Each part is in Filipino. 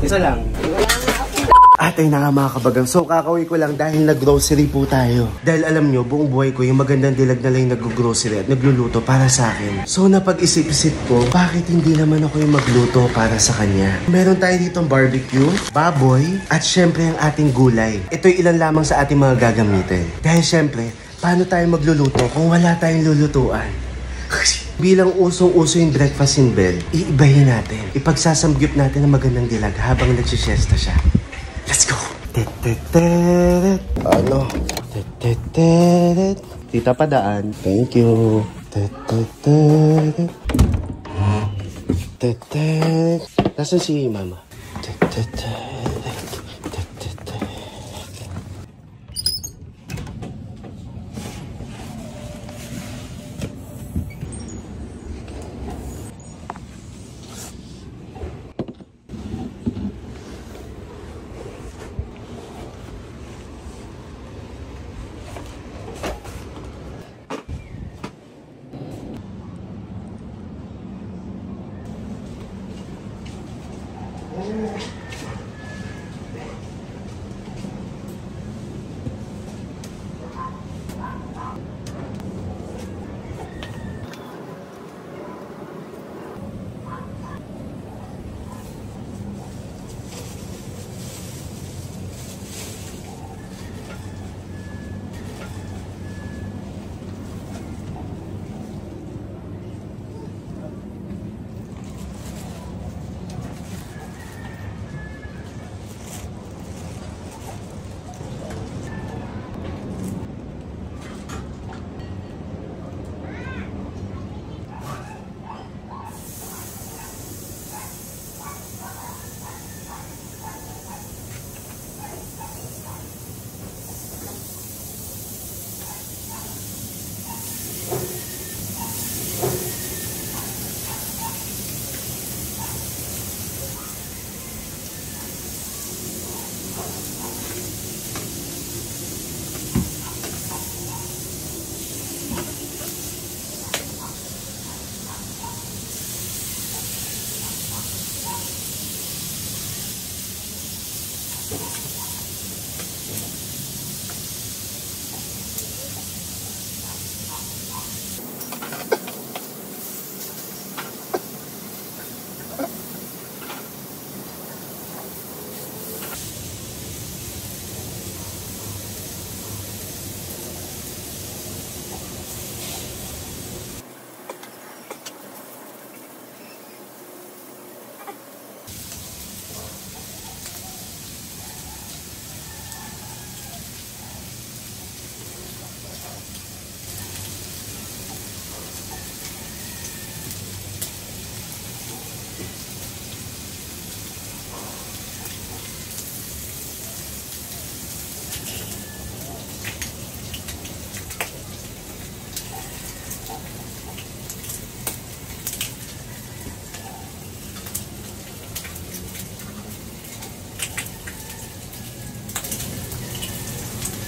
Isa lang. At ayun na nga mga kabagang. So kakauwi ko lang dahil nag-grocery po tayo. Dahil alam nyo, buong buhay ko yung magandang dilag na lang yung nag-grocery at nagluluto para sa akin. So napag-isip-isip ko, bakit hindi naman ako yung magluto para sa kanya? Meron tayo ditong barbecue, baboy, at syempre ang ating gulay. Ito'y ilan lamang sa ating mga gagamitin. Dahil syempre, paano tayo magluluto kung wala tayong lulutuan? Bilang usong-uso yung breakfast in bed, iibahin natin. Ipagsasamgyup natin ang magandang dilag habang nagsisiesta siya. Let's go! Ano? Tita Padaan. Thank you. Nasaan si Mama?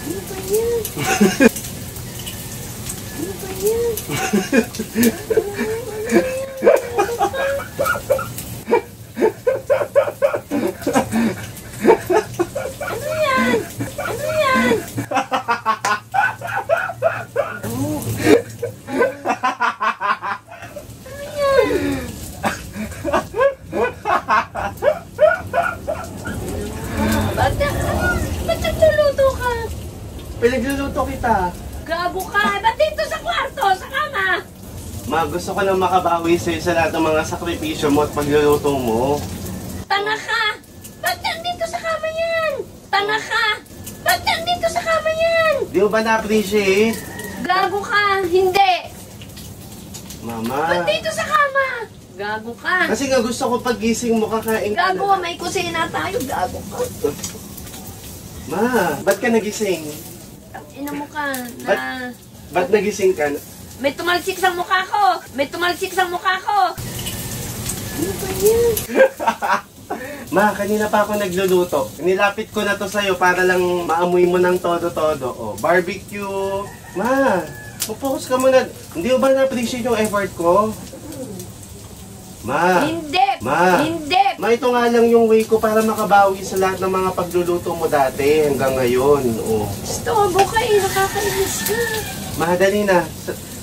Ano ba yan? Ano yan? Ano yan? Oh. Ano yan? Ba't nagluluto ka? Pinagluluto kita. Gabo ka! Ba't dito sa kwarto? Sa kama? Ma, gusto ko lang makabawi sa'yo sa lahat ng mga sakripisyo mo at pagluluto mo. Tanga ka! Ba't nandito sa kama yan? Tanga ka! Ba't nandito sa kama yan? Di mo ba na-appreciate? Gago ka! Hindi! Mama. Ba't dito sa kama? Gago ka! Kasi nga gusto ko pagising mo kakain ka. Gago, may kusina tayo. Gago ka! Ma, ba't ka nagising? Ina mo ka na... Ba't nagising ka? May tumalsik sa mukha ko! May tumalsik sa mukha ko! Ano ba yan? Ma, kanina pa ako nagluluto. Nilapit ko na to sa'yo para lang maamoy mo ng todo-todo. Oh, barbecue. Ma, focus ka muna. Hindi mo ba na-appreciate yung effort ko? Ma. Hindi! Ma. Hindi! Ma, ito nga lang yung way ko para makabawi sa lahat ng mga pagluluto mo dati hanggang ngayon. Oh. Stobo ka eh, nakakainis ka. Ma, dali na.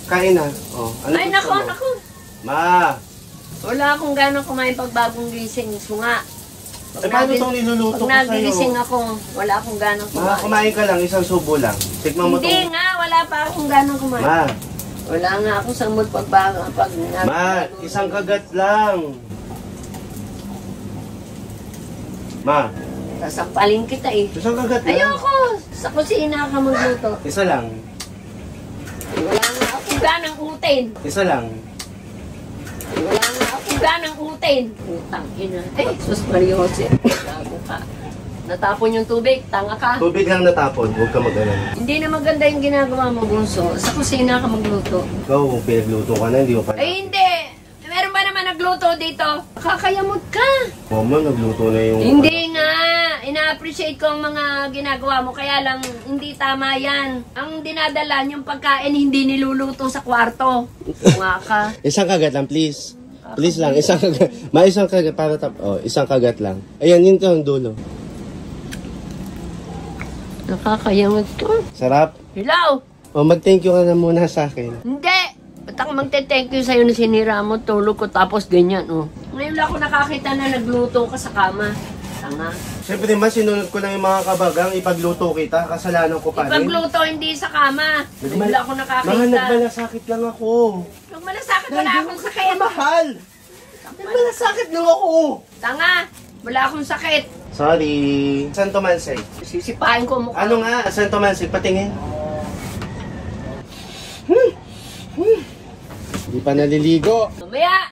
Kain na. Oh, ano Ay, gusto nako, mo? nako. Ma, Wala akong gano'ng kumain pag bagong gising. Sunga. paano itong niluluto ko Pag sa'yo? nagigising ako, wala akong gano'ng Ma, kumain. kumain ka lang, isang subo lang. Tikman mo Hindi itong... nga, wala pa akong gano'ng kumain. Ma, Wala nga ako sa mood pag ma, isang kagat lang. Ma, sasampalin kita eh. isang kagat lang. Ayoko! Sa kusina ka magluto. Isa lang. Wala nga akong ganang utin. Isa lang. Wala nga akong ganang utin. Putang ina. Ay, sus Maria Jose. Tago ka. Natapon yung tubig. Tanga ka. Tubig lang natapon, huwag ka mag-alala. Hindi na maganda yung ginagawa mo, Bunso. Sa kusina ka magluto. Ikaw, kung pinagluto ka na, hindi mo pa... Ay, hindi. Meron ba naman nagluto dito? Kakayamot ka. Mama, nagluto na yung... Hindi nga. Ina-appreciate ko ang mga ginagawa mo. Kaya lang, hindi tama yan. Ang dinadala yung pagkain, hindi niluluto sa kwarto. Nga ka. Isang kagat lang, please. Please lang, isang kagat. Ma, isang kagat para oh, isang kagat lang. Ayan, yun ang dulo. Nakakayamot ka. Sarap. Hello? O, mag-thank you ka na muna sa akin. Hindi. Ba't ako magte-thank you sa'yo na sinira mo, tulog ko tapos ganyan, oh. Ngayon lang ako nakakita na nagluto ka sa kama. Tanga. Siyempre, ma, sinunod ko lang yung mga kabagang, ipagluto kita, kasalanan ko pa rin. Ipagluto hindi sa kama. Ngayon lang ako nakakita. Mahal, nagmalasakit lang ako. Nung malasakit, wala akong sakit. Mahal! Nagmalasakit lang ako. Tanga. Wala akong sakit. Sorry. Saan tumansig? Sisipain ko mukha. Ano nga? Saan tumansig? Patingin. Hindi pa naliligo. Mamaya.